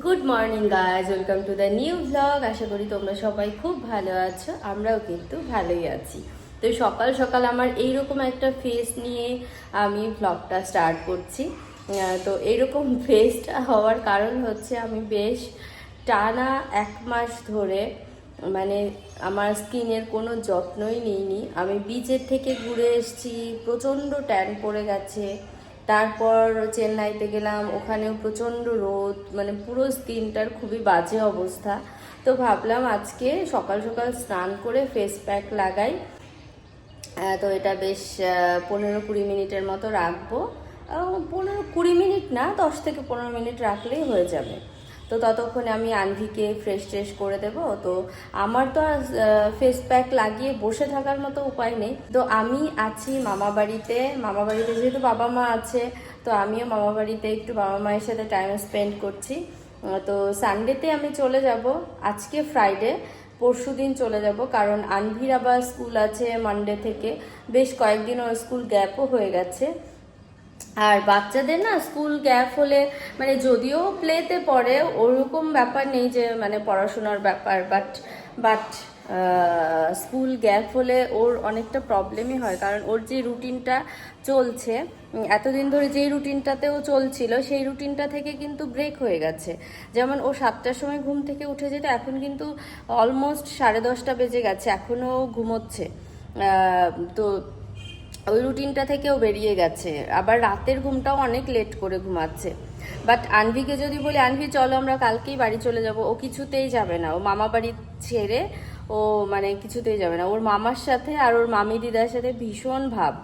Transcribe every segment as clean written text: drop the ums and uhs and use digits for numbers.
Good morning guys, welcome to the new blog. আশা করি তোমরা সবাই খুব ভালো আছো, আমরাও কিন্তু ভালোই আছি। তো সকাল সকাল আমার এইরকম একটা ফেস নিয়ে আমি ব্লগটা স্টার্ট করছি। তো এইরকম ফেসটা হওয়ার কারণ হচ্ছে আমি বেশ টানা 1 মাস ধরে মানে আমার স্কিনের কোনো যত্নই নিইনি। আমি বিচের থেকে ঘুরে এসেছি, প্রচণ্ড ট্যান পড়ে গেছে। তারপর চেন্নাইতে গেলাম, ওখানেও প্রচণ্ড রোদ, মানে পুরো স্কিনটার খুবই বাজে অবস্থা। তো ভাবলাম আজকে সকাল সকাল স্নান করে ফেস প্যাক লাগাই। তো এটা বেশ 15-20 মিনিটের মতো রাখবো। 15-20 মিনিট না, 10 থেকে 15 মিনিট রাখলেই হয়ে যাবে। তো ততক্ষণে আমি আনভিকে ফ্রেশ ট্রেশ করে দেব। তো আমার তো আর ফেস প্যাক লাগিয়ে বসে থাকার মতো উপায় নেই। তো আমি আছি মামা বাড়িতে যেহেতু বাবা মা আছে, তো আমিও মামা বাড়িতে একটু বাবা মায়ের সাথে টাইম স্পেন্ড করছি। তো সানডেতে আমি চলে যাব, আজকে ফ্রাইডে, পরশু দিন চলে যাব, কারণ আনভির আবার স্কুল আছে মানডে থেকে। বেশ কয়েকদিন ওর স্কুল গ্যাপও হয়ে গেছে। আর বাচ্চাদের না স্কুল গ্যাপ হলে মানে যদিও প্লেতে পড়ে, ওরকম ব্যাপার নেই যে মানে পড়াশোনার ব্যাপার, বাট স্কুল গ্যাপ হলে ওর অনেকটা প্রবলেমই হয়। কারণ ওর যে রুটিনটা চলছে এতদিন ধরে, যেই রুটিনটাতেও চলছিল সেই রুটিনটা থেকে কিন্তু ব্রেক হয়ে গেছে। যেমন ও 7টার সময় ঘুম থেকে উঠে যেত, এখন কিন্তু অলমোস্ট 10:30 বেজে গেছে, এখনও ঘুমোচ্ছে। তো ওই রুটিনটা থেকেও বেরিয়ে গেছে। আবার রাতের ঘুমটাও অনেক লেট করে ঘুমাচ্ছে। বাট আনভিকে যদি বলি, আনভি চলো আমরা কালকেই বাড়ি চলে যাব, ও কিছুতেই যাবে না। ও মামা বাড়ি ছেড়ে ও মানে কিছুতেই যাবে না। ওর মামার সাথে আর ওর মামি দিদার সাথে ভীষণ ভাব,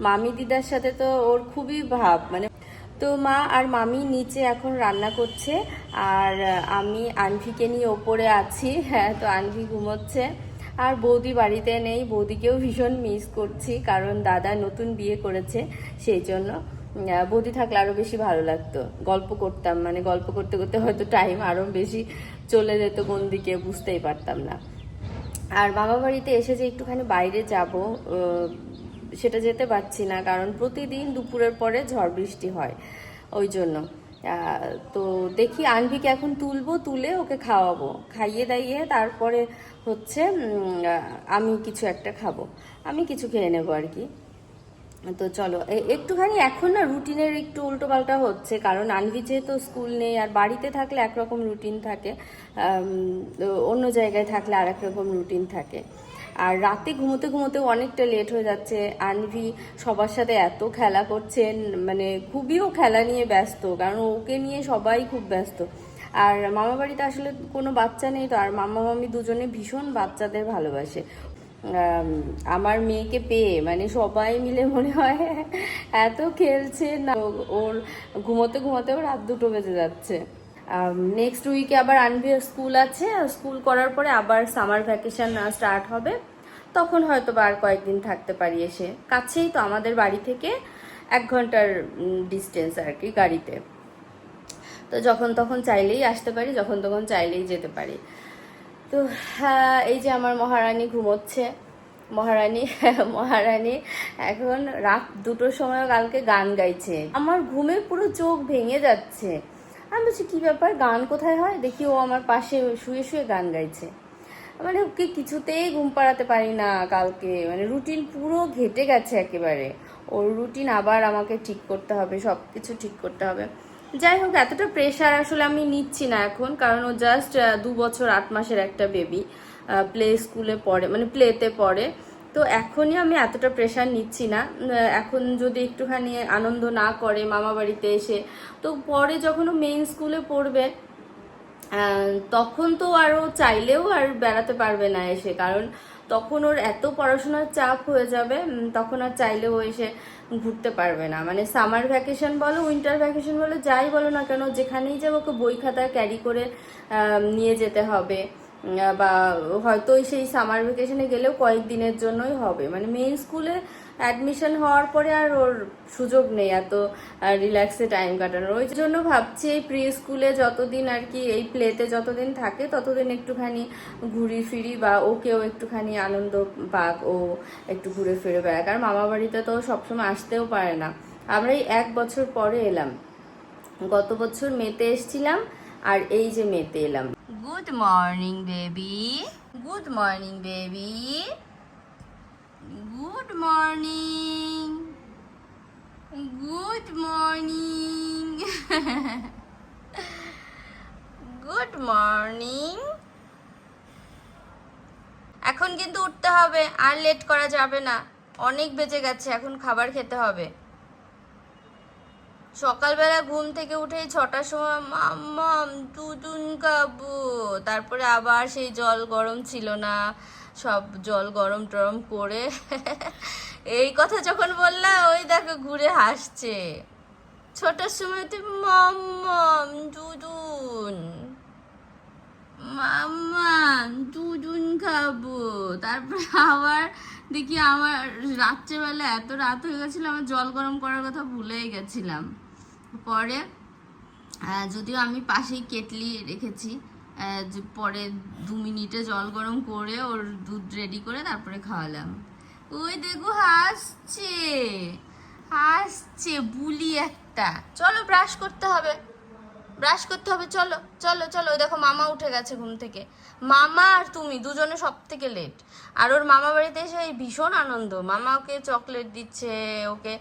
মামি দিদার সাথে তো ওর খুবই ভাব মানে। তো মা আর মামি নিচে এখন রান্না করছে, আর আমি আনভিকে নিয়ে ওপরে আছি। হ্যাঁ, তো আনভি ঘুমোচ্ছে। আর বৌদি বাড়িতে নেই, বৌদিকেও ভীষণ মিস করছি, কারণ দাদা নতুন বিয়ে করেছে, সেই জন্য। বৌদি থাকলে আরও বেশি ভালো লাগতো, গল্প করতাম, মানে গল্প করতে করতে হয়তো টাইম আরও বেশি চলে যেত কোন দিকে বুঝতেই পারতাম না। আর মামা বাড়িতে এসে যে একটুখানি বাইরে যাব, সেটা যেতে পারছি না, কারণ প্রতিদিন দুপুরের পরে ঝড় বৃষ্টি হয়, ওই জন্য। তো দেখি আনভিকে এখন তুলবো, তুলে ওকে খাওয়াবো, খাইয়ে দাইয়ে তারপরে হচ্ছে আমি কিছু একটা খাবো, আমি কিছু খেয়ে নেবো আর কি। তো চলো একটুখানি এখন না রুটিনের একটু উল্টোপাল্টা হচ্ছে, কারণ আনভি যেহেতু স্কুল নেই, আর বাড়িতে থাকলে একরকম রুটিন থাকে, অন্য জায়গায় থাকলে আর একরকম রুটিন থাকে। আর রাতে ঘুমোতে ঘুমোতেও অনেকটা লেট হয়ে যাচ্ছে। আনভি সবার সাথে এত খেলা করছেন, মানে খুবইও খেলা নিয়ে ব্যস্ত, কারণ ওকে নিয়ে সবাই খুব ব্যস্ত। আর মামা বাড়িতে আসলে কোনো বাচ্চা নেই তো, আর মামা মামি দুজনে ভীষণ বাচ্চাদের ভালোবাসে। আমার মেয়েকে পেয়ে মানে সবাই মিলে মনে হয় এত খেলছে না, ওর ঘুমোতে ঘুমোতেও রাত 2টো বেজে যাচ্ছে। নেক্সট উইকে আবার আনভির স্কুল আছে, স্কুল করার পরে আবার সামার ভ্যাকেশন স্টার্ট হবে, তখন হয়তো বা আর কয়েকদিন থাকতে পারি এসে। কাছেই তো আমাদের বাড়ি থেকে 1 ঘন্টার ডিস্টেন্স আর কি গাড়িতে। তো যখন তখন চাইলেই আসতে পারি, যখন তখন চাইলেই যেতে পারি। তো হ্যাঁ, এই যে আমার মহারানী ঘুমোচ্ছে। মহারানী এখন রাত 2টোর সময় কালকে গান গাইছে, আমার ঘুমে পুরো চোখ ভেঙে যাচ্ছে। আমি বলছি কী ব্যাপার, গান কোথায় হয়, দেখি ও আমার পাশে শুয়ে শুয়ে গান গাইছে। মানে ওকে কিছুতেই ঘুম পাড়াতে পারি না কালকে, মানে রুটিন পুরো ঘেটে গেছে একেবারে। ওর রুটিন আবার আমাকে ঠিক করতে হবে, সব কিছু ঠিক করতে হবে। যাই হোক, এতটা প্রেশার আসলে আমি নিচ্ছি না এখন, কারণ ও জাস্ট 2 বছর 8 মাসের একটা বেবি, প্লে স্কুলে পড়ে, মানে প্লেতে পড়ে। তো এখনই আমি এতটা প্রেশার নিচ্ছি না। এখন যদি একটুখানি আনন্দ না করে মামা বাড়িতে এসে, তো পরে যখন ও মেইন স্কুলে পড়বে তখন তো আরও চাইলেও আর বেড়াতে পারবে না এসে, কারণ তখন ওর এত পড়াশোনার চাপ হয়ে যাবে, তখন আর চাইলেও এসে ঘুরতে পারবে না। মানে সামার ভ্যাকেশন বলো, উইন্টার ভ্যাকেশন বলো, যাই বলো না কেন, যেখানেই যাবো ওকে বই খাতা ক্যারি করে নিয়ে যেতে হবে। বা হয়তো সেই সামার ভ্যাকেশনে গেলেও কয়েকদিনের জন্যই হবে, মানে মেইন স্কুলে অ্যাডমিশন হওয়ার পরে আর ওর সুযোগ নেই এত রিল্যাক্সে টাইম কাটানোর। ওই জন্য ভাবছি এই প্রি স্কুলে যতদিন আর কি, এই প্লেতে যতদিন থাকে ততদিন একটুখানি ঘুরি ফিরি, বা ওকেও একটুখানি আনন্দ পাক, ও একটু ঘুরে ফিরে বেড়াক। আর মামা বাড়িতে তো সবসময় আসতেও পারে না, আমরা এই 1 বছর পরে এলাম। গত বছর মেতে এসছিলাম, আর এই যে মেতে এলাম। Good morning baby, good morning baby, good morning, good morning, good morning. এখন কিন্তু উঠতে হবে, আর লেট করা যাবে না, অনেক বেজে গেছে, এখন খাবার খেতে হবে। সকালবেলা ঘুম থেকে উঠেই 6টার সময় মাম্মাম দুধুন খাবো, তারপরে আবার সেই জল গরম ছিল না, সব জল গরম টরম করে এই কথা যখন বললাম ওই দেখো ঘুরে হাসছে। 6টার সময় তুই মাম্মাম দুধুন, মাম্মাম দুধুন খাবো, তারপরে আবার দেখি আমার রাত্রেবেলা এত রাত হয়ে গেছিলো, আমার জল গরম করার কথা ভুলেই গেছিলাম। পরে যদিও আমি পাশেই কেটলি রেখেছি, পরে 2 মিনিটে জল গরম করে ওর দুধ রেডি করে তারপরে খাওয়ালাম। ওই দেখো হাসছে, হাসছে বুলি একটা। চলো ব্রাশ করতে হবে, ব্রাশ করতে হবে, চলো চলো চলো। ওই দেখো মামা উঠে গেছে ঘুম থেকে, মামা আর তুমি দুজনে সব থেকে লেট। আর ওর মামা বাড়িতে এসে ভীষণ আনন্দ, মামা ওকে চকলেট দিচ্ছে, ওকে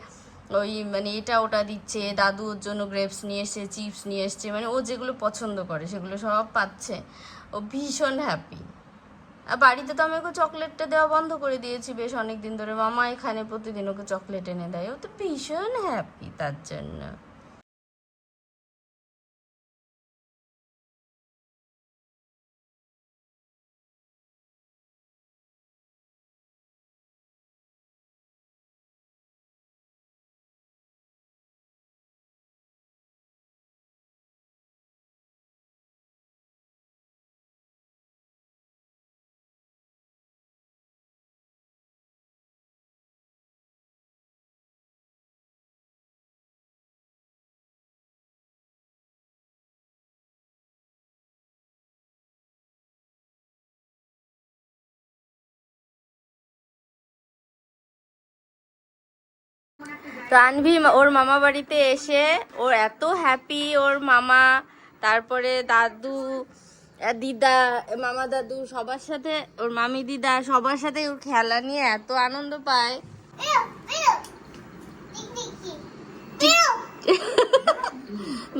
ওই মানে এটা ওটা দিচ্ছে, দাদু ওর জন্য গ্রেপস নিয়ে এসছে, চিপস নিয়ে এসছে, মানে ও যেগুলো পছন্দ করে সেগুলো সব পাচ্ছে, ও ভীষণ হ্যাপি। আর বাড়িতে তো আমি ওকে চকলেটটা দেওয়া বন্ধ করে দিয়েছি বেশ অনেক দিন ধরে, মামা এখানে প্রতিদিন ওকে চকলেট এনে দেয়, ও তো ভীষণ হ্যাপি তার জন্য। তো আনভি ওর মামা বাড়িতে এসে ওর এত হ্যাপি, ওর মামা, তারপরে দাদু, দিদা, মামা দাদু সবার সাথে, ওর মামি দিদা সবার সাথে ওর খেলা নিয়ে এত আনন্দ পায়।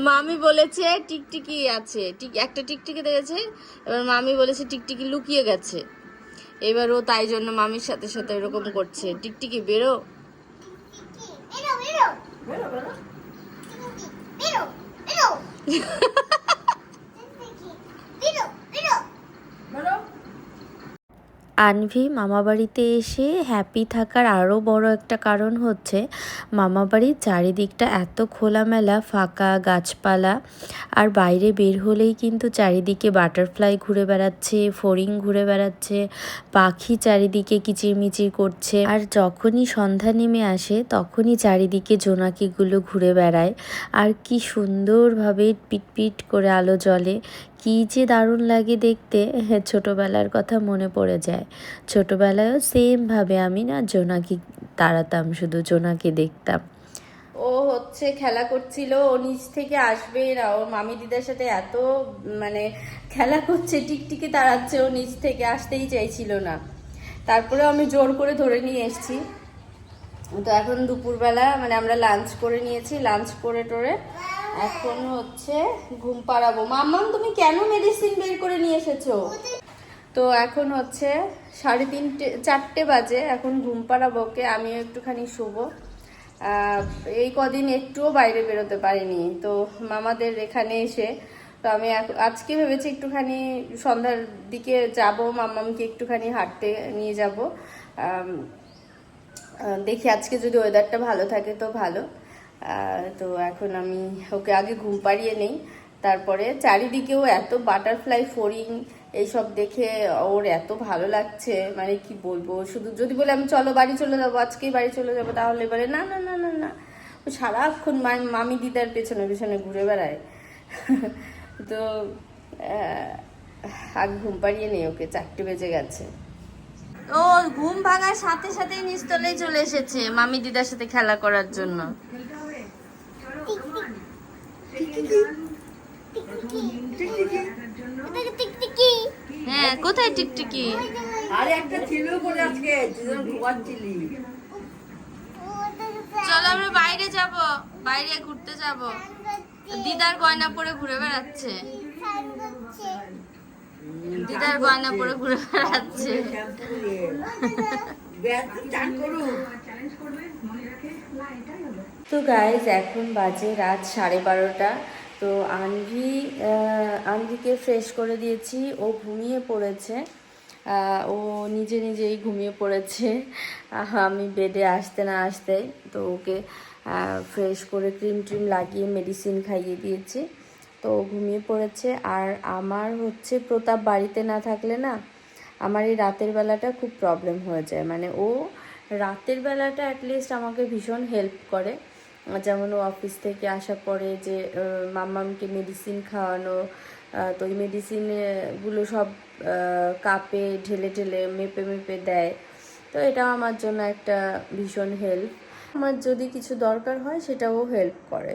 মামি বলেছে টিকটিকি আছে, একটা টিকটিকি দেখেছে, এবার মামি বলেছে টিকটিকি লুকিয়ে গেছে, এবার ও তাই জন্য মামির সাথে সাথে এরকম করছে, টিকটিকি বেরো। আনভি মামাবাড়িতে এসে হ্যাপি থাকার আরও বড় একটা কারণ হচ্ছে মামাবাড়ির চারিদিকটা এত খোলামেলা, ফাঁকা, গাছপালা, আর বাইরে বের হলেই কিন্তু চারিদিকে বাটারফ্লাই ঘুরে বেড়াচ্ছে, ফড়িং ঘুরে বেড়াচ্ছে, পাখি চারিদিকে কিচিরমিচির করছে। আর যখনই সন্ধ্যা নেমে আসে তখনই চারিদিকে জোনাকিগুলো ঘুরে বেড়ায়, আর কি সুন্দরভাবে পিটপিট করে আলো জ্বলে, কী যে দারুণ লাগে দেখতে। ছোটোবেলার কথা মনে পড়ে যায়, ছোটোবেলায়ও সেমভাবে আমি না জোনাকি তাড়াতাম, শুধু জোনাকি দেখতাম। ও হচ্ছে খেলা করছিল, ও নিচ থেকে আসবে না, ওর মামি দিদার সাথে এত মানে খেলা করছে, টিকটিকি তাড়াচ্ছে, ও নিচ থেকে আসতেই চাইছিল না, তারপরেও আমি জোর করে ধরে নিয়ে এসেছি। তো এখন দুপুরবেলা মানে আমরা লাঞ্চ করে নিয়েছি, লাঞ্চ করে টোরে এখন হচ্ছে ঘুম পাড়াবো। মাম্মাম তুমি কেন মেডিসিন বের করে নিয়ে এসেছো? তো এখন হচ্ছে 3:30 4টে বাজে, এখন ঘুম পাড়াবো ওকে, আমিও একটুখানি শুবো। এই কদিন একটুও বাইরে বেরোতে পারিনি, তো মামাদের এখানে এসে তো আমি আজকে ভেবেছি একটুখানি সন্ধ্যার দিকে যাব, মাম্মামকে একটুখানি হাঁটতে নিয়ে যাব। দেখি আজকে যদি ওয়েদারটা ভালো থাকে তো ভালো। তো এখন আমি ওকে আগে ঘুম পাড়িয়ে নেই, তারপরে চারিদিকেও এত বাটারফ্লাই, ফড়িং এইসব দেখে ওর এত ভালো লাগছে, মানে কি বলবো। শুধু যদি বলে আমি চলো বাড়ি চলে যাবো, আজকেই বাড়ি চলে যাবো, তাহলে বলে না না না না না, ও সারাক্ষণ মামি দিদার পেছনে পেছনে ঘুরে বেড়ায়। তো আগে ঘুম পাড়িয়ে নেই ওকে, 4টে বেজে গেছে। ও ঘুম ভাঙার সাথে সাথেই নিচতলায় চলে এসেছে মামি দিদার সাথে খেলা করার জন্য। টিকটিকি হ্যাঁ, কোথায় টিকটিকি? আরে একটা ছিল বলে আজকে দুজন ঘুমাচ্ছিলি। চলো আমরা বাইরে যাব, বাইরে ঘুরতে যাব। দিদার গয়না পরে ঘুরে বেড়াচ্ছে, দিদার গয়না পরে ঘুরে বেড়াচ্ছে। চান করুক। তো গাইজ এখন বাজে রাত 12:30। তো আনভিকে ফ্রেশ করে দিয়েছি, ও ঘুমিয়ে পড়েছে। ও নিজে নিজেই ঘুমিয়ে পড়েছে আমি বেডে আসতে না আসতেই। তো ওকে ফ্রেশ করে ক্রিম ট্রিম লাগিয়ে মেডিসিন খাইয়ে দিয়েছি, তো ও ঘুমিয়ে পড়েছে। আর আমার হচ্ছে প্রতাপ বাড়িতে না থাকলে না আমার এই রাতের বেলাটা খুব প্রবলেম হয়ে যায়। মানে ও রাতের বেলাটা অ্যাটলিস্ট আমাকে ভীষণ হেল্প করে। যেমন ও অফিস থেকে আসার পরে যে মাম্মামকে মেডিসিন খাওয়ানো, তো ওই মেডিসিনগুলো সব কাপে ঢেলে ঢেলে মেপে মেপে দেয়। তো এটাও আমার জন্য একটা ভীষণ হেল্প। আমার যদি কিছু দরকার হয় সেটাও হেল্প করে।